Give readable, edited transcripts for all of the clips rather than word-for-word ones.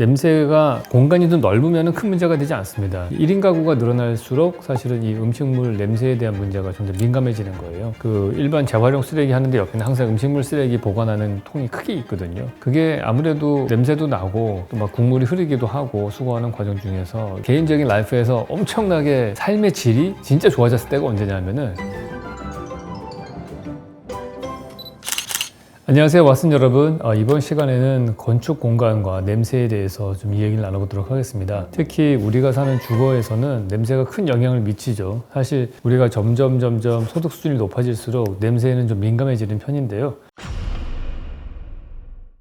냄새가 공간이 좀 넓으면 큰 문제가 되지 않습니다. 1인 가구가 늘어날수록 사실은 이 음식물 냄새에 대한 문제가 좀 더 민감해지는 거예요. 일반 재활용 쓰레기 하는데 옆에는 항상 음식물 쓰레기 보관하는 통이 크게 있거든요. 그게 아무래도 냄새도 나고 또 막 국물이 흐르기도 하고 수거하는 과정 중에서 개인적인 라이프에서 엄청나게 삶의 질이 진짜 좋아졌을 때가 언제냐면은 안녕하세요, 왓슨 여러분. 이번 시간에는 건축 공간과 냄새에 대해서 좀 이야기를 나눠보도록 하겠습니다. 특히 우리가 사는 주거에서는 냄새가 큰 영향을 미치죠. 사실 우리가 점점 소득 수준이 높아질수록 냄새에는 좀 민감해지는 편인데요.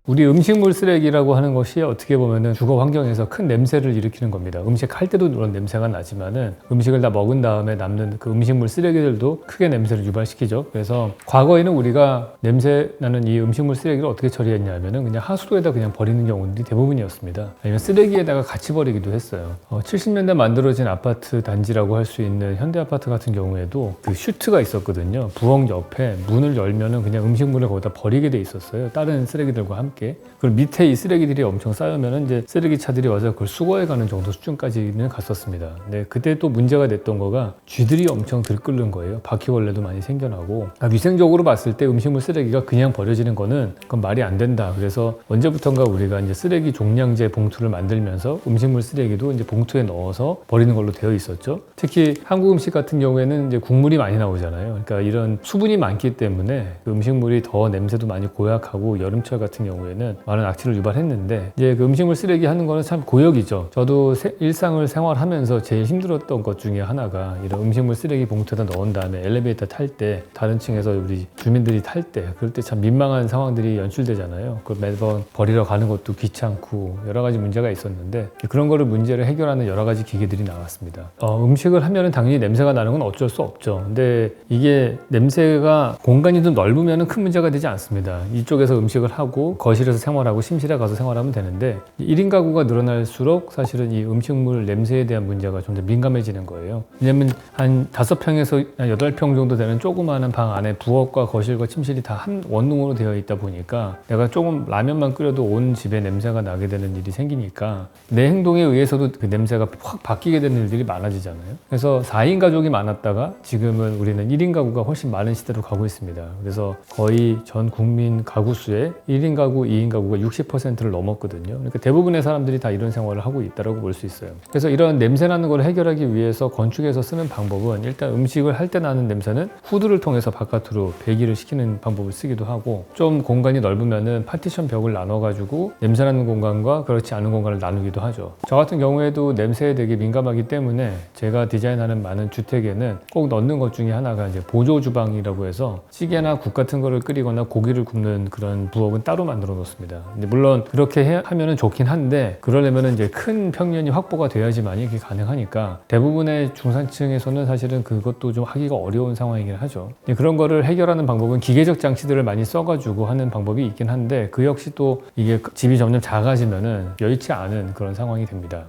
우리 음식물 쓰레기라고 하는 것이 어떻게 보면은 주거 환경에서 큰 냄새를 일으키는 겁니다. 음식할 때도 그런 냄새가 나지만은 음식을 다 먹은 다음에 남는 그 음식물 쓰레기들도 크게 냄새를 유발시키죠. 그래서 과거에는 우리가 냄새 나는 이 음식물 쓰레기를 어떻게 처리했냐면은 그냥 하수도에다 그냥 버리는 경우들이 대부분이었습니다. 아니면 쓰레기에다가 같이 버리기도 했어요. 70년대 만들어진 아파트 단지라고 할 수 있는 현대 아파트 같은 경우에도 그 슈트가 있었거든요. 부엌 옆에 문을 열면은 그냥 음식물을 거기다 버리게 돼 있었어요. 다른 쓰레기들과 함께. 그리고 밑에 이 쓰레기들이 엄청 쌓이면은 이제 쓰레기차들이 와서 그걸 수거해가는 정도 수준까지는 갔었습니다. 근데 그때 또 문제가 됐던 거가 쥐들이 엄청 들끓는 거예요. 바퀴벌레도 많이 생겨나고. 위생적으로 봤을 때 음식물 쓰레기가 그냥 버려지는 거는 그건 말이 안 된다. 그래서 언제부턴가 우리가 이제 쓰레기 종량제 봉투를 만들면서 음식물 쓰레기도 이제 봉투에 넣어서 버리는 걸로 되어 있었죠. 특히 한국 음식 같은 경우에는 이제 국물이 많이 나오잖아요. 그러니까 이런 수분이 많기 때문에 그 음식물이 더 냄새도 많이 고약하고 여름철 같은 경우에는 많은 악취를 유발했는데 이제 그 음식물 쓰레기 하는 거는 참 고역이죠. 저도 일상을 생활하면서 제일 힘들었던 것 중에 하나가 이런 음식물 쓰레기 봉투에다 넣은 다음에 엘리베이터 탈 때 다른 층에서 우리 주민들이 탈 때 그럴 때 참 민망한 상황들이 연출되잖아요. 그걸 매번 버리러 가는 것도 귀찮고 여러 가지 문제가 있었는데 그런 거를 문제를 해결하는 여러 가지 기계들이 나왔습니다. 음식을 하면은 당연히 냄새가 나는 건 어쩔 수 없죠. 근데 이게 냄새가 공간이 좀 넓으면 큰 문제가 되지 않습니다. 이쪽에서 음식을 하고 거실에서 생활하고 심실에 가서 생활하면 되는데 1인 가구가 늘어날수록 사실은 이 음식물 냄새에 대한 문제가 좀 더 민감해지는 거예요. 왜냐면 한 5평에서 한 8평 정도 되는 조그마한 방 안에 부엌과 거실과 침실이 다 한 원룸으로 되어 있다 보니까 내가 조금 라면만 끓여도 온 집에 냄새가 나게 되는 일이 생기니까 내 행동에 의해서도 그 냄새가 확 바뀌게 되는 일들이 많아지잖아요. 그래서 4인 가족이 많았다가 지금은 우리는 1인 가구가 훨씬 많은 시대로 가고 있습니다. 그래서 거의 전 국민 가구 수의 1인 가구, 2인 가구가 60%를 넘었거든요. 그러니까 대부분의 사람들이 다 이런 생활을 하고 있다고 볼 수 있어요. 그래서 이런 냄새 나는 걸 해결하기 위해서 건축에서 쓰는 방법은 일단 음식을 할 때 나는 냄새는 후드를 통해서 바깥으로 배기를 시키는 방법을 쓰기도 하고 좀 공간이 넓으면은 파티션 벽을 나눠가지고 냄새 나는 공간과 그렇지 않은 공간을 나누기도 하죠. 저 같은 경우에도 냄새에 되게 민감하기 때문에 제가 디자인하는 많은 주택에는 꼭 넣는 것 중에 하나가 이제 보조 주방이라고 해서 찌개나 국 같은 거를 끓이거나 고기를 굽는 그런 부엌은 따로 만들어 놓습니다. 근데 물론 그렇게 하면은 좋긴 한데 그러려면은 이제 큰 평면이 확보가 돼야지만이 그게 가능하니까 대부분의 중산층에서는 사실은 그것도 좀 하기가 어려운 상황이긴 하죠. 그런 거를 해결하는 방법은 기계적 장치들을 많이 써가지고 하는 방법이 있긴 한데 그 역시 또 이게 집이 점점 작아지면은 여의치 않은 그런 상황이 됩니다.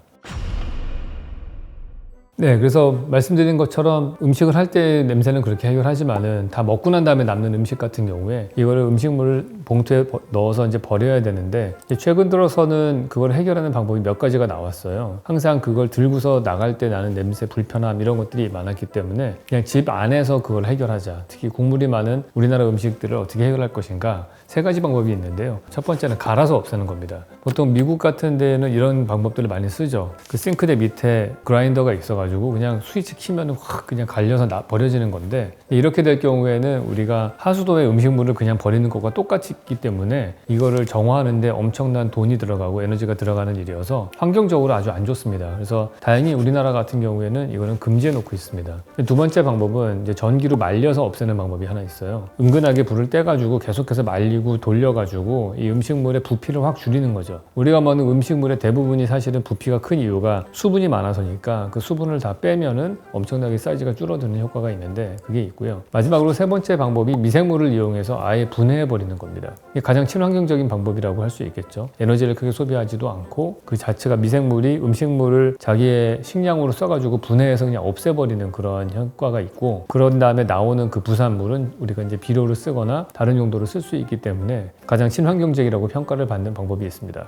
네, 그래서 말씀드린 것처럼 음식을 할 때 냄새는 그렇게 해결하지만은 다 먹고 난 다음에 남는 음식 같은 경우에 이거를 음식물 봉투에 넣어서 이제 버려야 되는데 최근 들어서는 그걸 해결하는 방법이 몇 가지가 나왔어요. 항상 그걸 들고서 나갈 때 나는 냄새 불편함 이런 것들이 많았기 때문에 그냥 집 안에서 그걸 해결하자. 특히 국물이 많은 우리나라 음식들을 어떻게 해결할 것인가 3가지 방법이 있는데요. 첫 번째는 갈아서 없애는 겁니다. 보통 미국 같은 데는 이런 방법들을 많이 쓰죠. 그 싱크대 밑에 그라인더가 있어가지고 그냥 스위치 키면 확 그냥 갈려서 버려지는 건데 이렇게 될 경우에는 우리가 하수도에 음식물을 그냥 버리는 것과 똑같기 때문에 이거를 정화하는데 엄청난 돈이 들어가고 에너지가 들어가는 일이어서 환경적으로 아주 안 좋습니다. 그래서 다행히 우리나라 같은 경우에는 이거는 금지해 놓고 있습니다. 두 번째 방법은 이제 전기로 말려서 없애는 방법이 하나 있어요. 은근하게 불을 떼가지고 계속해서 말리고 돌려가지고 이 음식물의 부피를 확 줄이는 거죠. 우리가 먹는 음식물의 대부분이 사실은 부피가 큰 이유가 수분이 많아서니까 그 수분을 다 빼면은 엄청나게 사이즈가 줄어드는 효과가 있는데 그게 있고요. 마지막으로 3번째 방법이 미생물을 이용해서 아예 분해해 버리는 겁니다. 이게 가장 친환경적인 방법이라고 할 수 있겠죠. 에너지를 크게 소비하지도 않고 그 자체가 미생물이 음식물을 자기의 식량으로 써가지고 분해해서 그냥 없애버리는 그런 효과가 있고 그런 다음에 나오는 그 부산물은 우리가 이제 비료를 쓰거나 다른 용도로 쓸 수 있기 때문에 가장 친환경적이라고 평가를 받는 방법이 있습니다.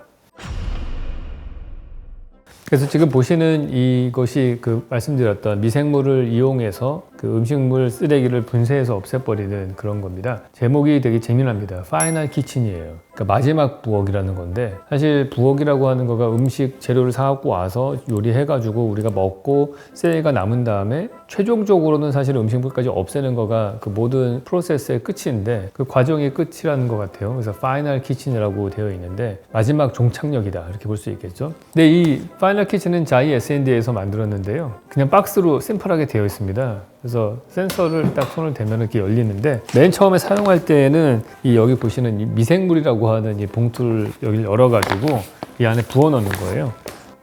그래서 지금 보시는 이것이 그 말씀드렸던 미생물을 이용해서 그 음식물 쓰레기를 분쇄해서 없애버리는 그런 겁니다. 제목이 되게 재미납니다. 파이널 키친이에요. 그러니까 마지막 부엌이라는 건데, 사실 부엌이라고 하는 거가 음식 재료를 사갖고 와서 요리해가지고 우리가 먹고 쓰레기가 남은 다음에 최종적으로는 사실 음식물까지 없애는 거가 그 모든 프로세스의 끝인데, 그 과정이 끝이라는 것 같아요. 그래서 파이널 키친이라고 되어 있는데 마지막 종착역이다 이렇게 볼 수 있겠죠. 근데 이 파이널 키친은 자이 S&D에서 만들었는데요. 그냥 박스로 심플하게 되어 있습니다. 그래서 센서를 딱 손을 대면 이렇게 열리는데, 맨 처음에 사용할 때는 이 여기 보시는 이 미생물이라고 하는 이 봉투를 여기 열어가지고 이 안에 부어 넣는 거예요.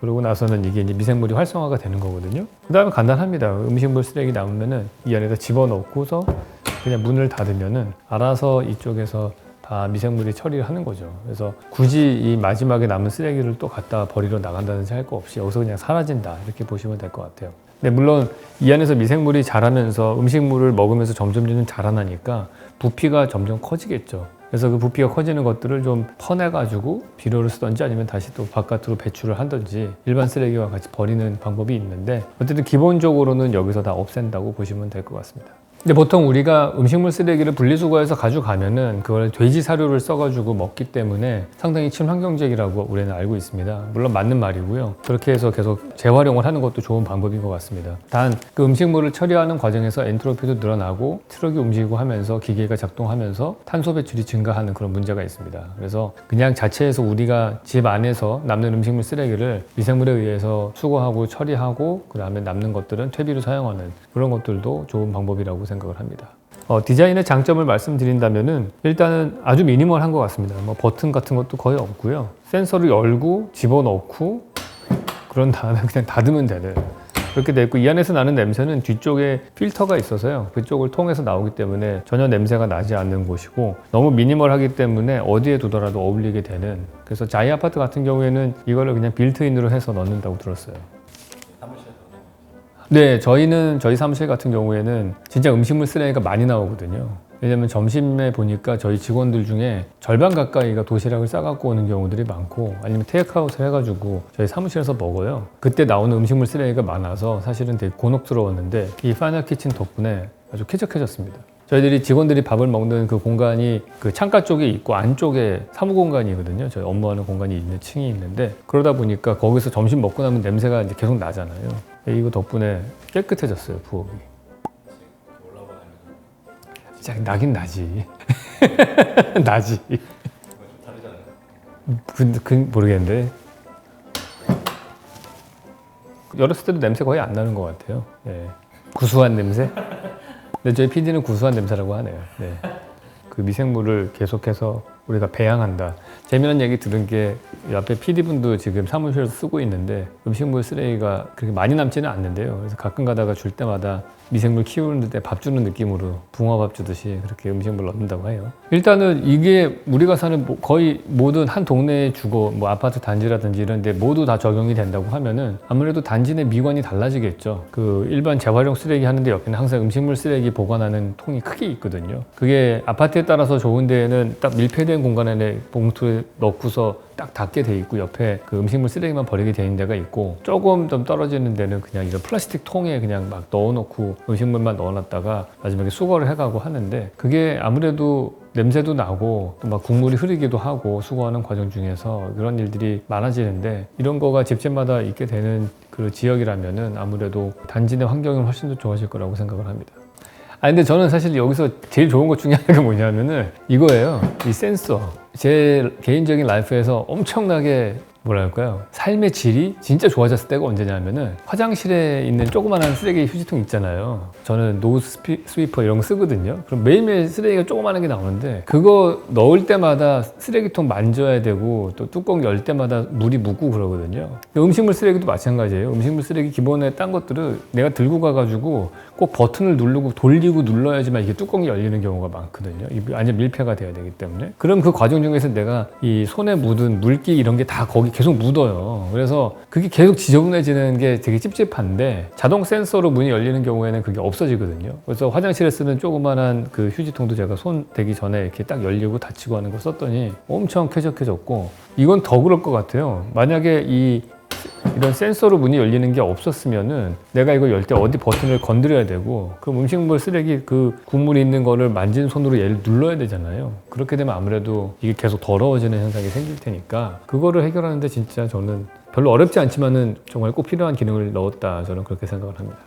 그러고 나서는 이게 이제 미생물이 활성화가 되는 거거든요. 그 다음에 간단합니다. 음식물 쓰레기 남으면은 이 안에다 집어넣고서 그냥 문을 닫으면은 알아서 이쪽에서 다 미생물이 처리를 하는 거죠. 그래서 굳이 이 마지막에 남은 쓰레기를 또 갖다 버리러 나간다든지 할 거 없이 여기서 그냥 사라진다 이렇게 보시면 될 것 같아요. 근데 물론 이 안에서 미생물이 자라면서 음식물을 먹으면서 점점 자라나니까 부피가 점점 커지겠죠. 그래서 그 부피가 커지는 것들을 좀 퍼내가지고 비료를 쓰던지 아니면 다시 또 바깥으로 배출을 하든지 일반 쓰레기와 같이 버리는 방법이 있는데, 어쨌든 기본적으로는 여기서 다 없앤다고 보시면 될 것 같습니다. 근데 보통 우리가 음식물 쓰레기를 분리수거해서 가져가면은 그걸 돼지 사료를 써가지고 먹기 때문에 상당히 친환경적이라고 우리는 알고 있습니다. 물론 맞는 말이고요. 그렇게 해서 계속 재활용을 하는 것도 좋은 방법인 것 같습니다. 단 그 음식물을 처리하는 과정에서 엔트로피도 늘어나고 트럭이 움직이고 하면서 기계가 작동하면서 탄소 배출이 증가하는 그런 문제가 있습니다. 그래서 그냥 자체에서 우리가 집 안에서 남는 음식물 쓰레기를 미생물에 의해서 수거하고 처리하고 그 다음에 남는 것들은 퇴비로 사용하는 그런 것들도 좋은 방법이라고 생각을 합니다. 디자인의 장점을 말씀드린다면은 일단은 아주 미니멀한 것 같습니다. 뭐 버튼 같은 것도 거의 없고요. 센서를 열고 집어넣고 그런 다음에 그냥 닫으면 되는 그렇게 되어 있고, 이 안에서 나는 냄새는 뒤쪽에 필터가 있어서요. 그쪽을 통해서 나오기 때문에 전혀 냄새가 나지 않는 곳이고, 너무 미니멀하기 때문에 어디에 두더라도 어울리게 되는, 그래서 자이 아파트 같은 경우에는 이거를 그냥 빌트인으로 해서 넣는다고 들었어요. 네, 저희 사무실 같은 경우에는 진짜 음식물 쓰레기가 많이 나오거든요. 왜냐면 점심에 보니까 저희 직원들 중에 절반 가까이가 도시락을 싸갖고 오는 경우들이 많고, 아니면 테이크아웃을 해가지고 저희 사무실에서 먹어요. 그때 나오는 음식물 쓰레기가 많아서 사실은 되게 곤혹스러웠는데, 이 파이널 키친 덕분에 아주 쾌적해졌습니다. 저희들이 직원들이 밥을 먹는 그 공간이 그 창가 쪽에 있고 안쪽에 사무 공간이거든요. 저희 업무하는 공간이 있는 층이 있는데, 그러다 보니까 거기서 점심 먹고 나면 냄새가 이제 계속 나잖아요. 이거 덕분에 깨끗해졌어요, 부엌이. 진짜 나긴 나지. 나지. 모르겠는데. 열었을 때도 냄새 거의 안 나는 것 같아요. 예. 구수한 냄새? 근데 저희 PD는 구수한 냄새라고 하네요. 네. 그 미생물을 계속해서 우리가 배양한다. 재미난 얘기 들은 게, 옆에 PD분도 지금 사무실에서 쓰고 있는데 음식물 쓰레기가 그렇게 많이 남지는 않는데요. 그래서 가끔 가다가 줄 때마다 미생물 키우는데 밥 주는 느낌으로 붕어밥 주듯이 그렇게 음식물 넣는다고 해요. 일단은 이게 우리가 사는 거의 모든 한 동네의 주거, 뭐 아파트 단지라든지 이런 데 모두 다 적용이 된다고 하면은 아무래도 단지 내 미관이 달라지겠죠. 그 일반 재활용 쓰레기 하는데 옆에는 항상 음식물 쓰레기 보관하는 통이 크게 있거든요. 그게 아파트에 따라서 좋은 데에는 딱 밀폐된 공간 안에 봉투에 넣고서 딱 닫게 돼 있고, 옆에 그 음식물 쓰레기만 버리게 돼 있는 데가 있고, 조금 좀 떨어지는 데는 그냥 이런 플라스틱 통에 그냥 막 넣어놓고 음식물만 넣어놨다가 마지막에 수거를 해가고 하는데, 그게 아무래도 냄새도 나고 또 막 국물이 흐르기도 하고 수거하는 과정 중에서 그런 일들이 많아지는데, 이런 거가 집집마다 있게 되는 그 지역이라면은 아무래도 단지 내 환경은 훨씬 더 좋아질 거라고 생각을 합니다. 근데 저는 사실 여기서 제일 좋은 것 중에 하나가 뭐냐면은 이거예요. 이 센서. 제 개인적인 라이프에서 엄청나게 뭐랄까요, 삶의 질이 진짜 좋아졌을 때가 언제냐면은 화장실에 있는 조그만한 쓰레기 휴지통 있잖아요. 저는 노즈 스위퍼 이런 거 쓰거든요. 그럼 매일매일 쓰레기가 조그만한 게 나오는데, 그거 넣을 때마다 쓰레기통 만져야 되고 또 뚜껑 열 때마다 물이 묻고 그러거든요. 음식물 쓰레기도 마찬가지예요. 음식물 쓰레기 기본에 딴 것들을 내가 들고 가가지고 꼭 버튼을 누르고 돌리고 눌러야지만 이게 뚜껑이 열리는 경우가 많거든요. 완전 밀폐가 돼야 되기 때문에. 그럼 그 과정 중에서 내가 이 손에 묻은 물기 이런 게 다 거기 계속 묻어요. 그래서 그게 계속 지저분해지는 게 되게 찝찝한데, 자동 센서로 문이 열리는 경우에는 그게 없어지거든요. 그래서 화장실에 쓰는 조그만한 그 휴지통도 제가 손 대기 전에 이렇게 딱 열리고 닫히고 하는 거 썼더니 엄청 쾌적해졌고, 이건 더 그럴 것 같아요. 만약에 이 이런 센서로 문이 열리는 게 없었으면은 내가 이거 열 때 어디 버튼을 건드려야 되고, 그럼 음식물 쓰레기 그 국물이 있는 거를 만진 손으로 얘를 눌러야 되잖아요. 그렇게 되면 아무래도 이게 계속 더러워지는 현상이 생길 테니까 그거를 해결하는데 진짜 저는 별로 어렵지 않지만은 정말 꼭 필요한 기능을 넣었다, 저는 그렇게 생각을 합니다.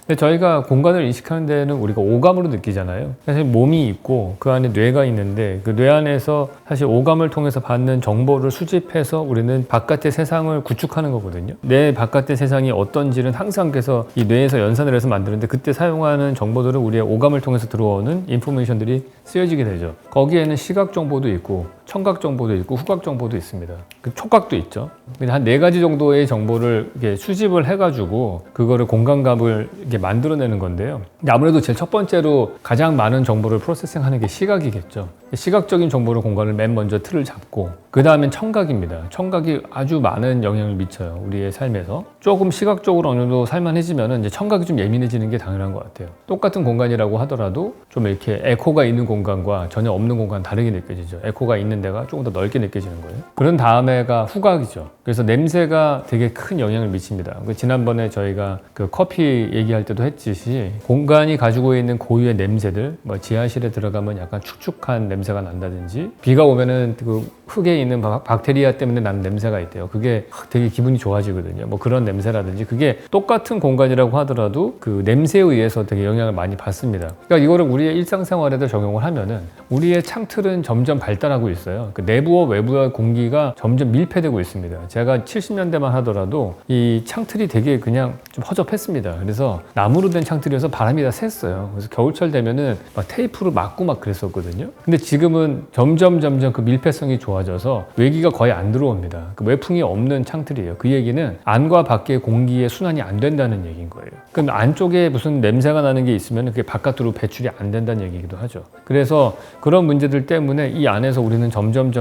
근데 저희가 공간을 인식하는 데는 우리가 오감으로 느끼잖아요. 사실 몸이 있고 그 안에 뇌가 있는데 그 뇌 안에서 사실 오감을 통해서 받는 정보를 수집해서 우리는 바깥의 세상을 구축하는 거거든요. 내 바깥의 세상이 어떤지는 항상 그래서 이 뇌에서 연산을 해서 만드는데, 그때 사용하는 정보들은 우리의 오감을 통해서 들어오는 인포메이션들이 쓰여지게 되죠. 거기에는 시각 정보도 있고 청각 정보도 있고 후각 정보도 있습니다. 그 촉각도 있죠. 한 4가지 정도의 정보를 이렇게 수집을 해가지고 그거를 공간감을 이렇게 만들어내는 건데요. 근데 아무래도 제일 첫 번째로 가장 많은 정보를 프로세싱하는 게 시각이겠죠. 시각적인 정보로 공간을 맨 먼저 틀을 잡고, 그 다음엔 청각입니다. 청각이 아주 많은 영향을 미쳐요, 우리의 삶에서. 조금 시각적으로 어느 정도 살만해지면 이제 청각이 좀 예민해지는 게 당연한 것 같아요. 똑같은 공간이라고 하더라도 좀 이렇게 에코가 있는 공간과 전혀 없는 공간 다르게 느껴지죠. 에코가 있는 데가 조금 더 넓게 느껴지는 거예요. 그런 다음에가 후각이죠. 그래서 냄새가 되게 큰 영향을 미칩니다. 지난번에 저희가 그 커피 얘기할 때도 했듯이 공간이 가지고 있는 고유의 냄새들, 뭐 지하실에 들어가면 약간 축축한 냄새가 난다든지, 비가 오면은 그 흙에 있는 박테리아 때문에 나는 냄새가 있대요. 그게 되게 기분이 좋아지거든요. 뭐 그런 냄새라든지, 그게 똑같은 공간이라고 하더라도 그 냄새에 의해서 되게 영향을 많이 받습니다. 그러니까 이거를 우리의 일상생활에도 적용을 하면은 우리의 창틀은 점점 발달하고 있어요. 그 내부와 외부의 공기가 점점 밀폐되고 있습니다. 제가 70년대만 하더라도 이 창틀이 되게 그냥 좀 허접했습니다. 그래서 나무로 된 창틀이어서 바람이 다 샜어요. 그래서 겨울철 되면은 막 테이프로 막고 막 그랬었거든요. 근데 지금은 점점 그 밀폐성이 좋아져서 외기가 거의 안 들어옵니다. 그 외풍이 없는 창틀이에요. 그 얘기는 안과 밖의 공기의 순환이 안 된다는 얘기인 거예요. 그럼 안쪽에 무슨 냄새가 나는 게 있으면 그게 바깥으로 배출이 안 된다는 얘기이기도 하죠. 그래서 그런 문제들 때문에 이 안에서 우리는 점점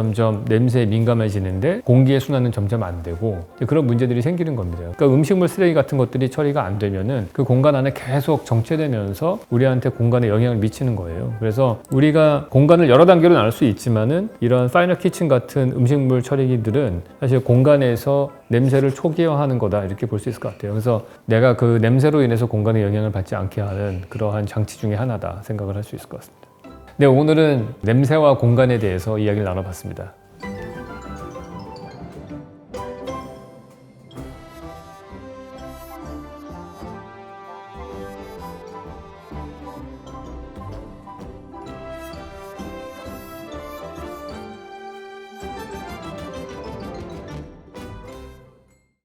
냄새에 민감해지는데 공기의 순환은 점점 안 되고 그런 문제들이 생기는 겁니다. 그러니까 음식물 쓰레기 같은 것들이 처리가 안 되면은 그 공간 안에 계속 정체되면서 우리한테 공간에 영향을 미치는 거예요. 그래서 우리가 공간을 여러 단계로 나눌 수 있지만은 이런 파이널 키친 같은 음식물 처리기들은 사실 공간에서 냄새를 초기화하는 거다, 이렇게 볼 수 있을 것 같아요. 그래서 내가 그 냄새로 인해서 공간에 영향을 받지 않게 하는 그러한 장치 중에 하나다 생각을 할 수 있을 것 같습니다. 네, 오늘은 냄새와 공간에 대해서 이야기를 나눠봤습니다.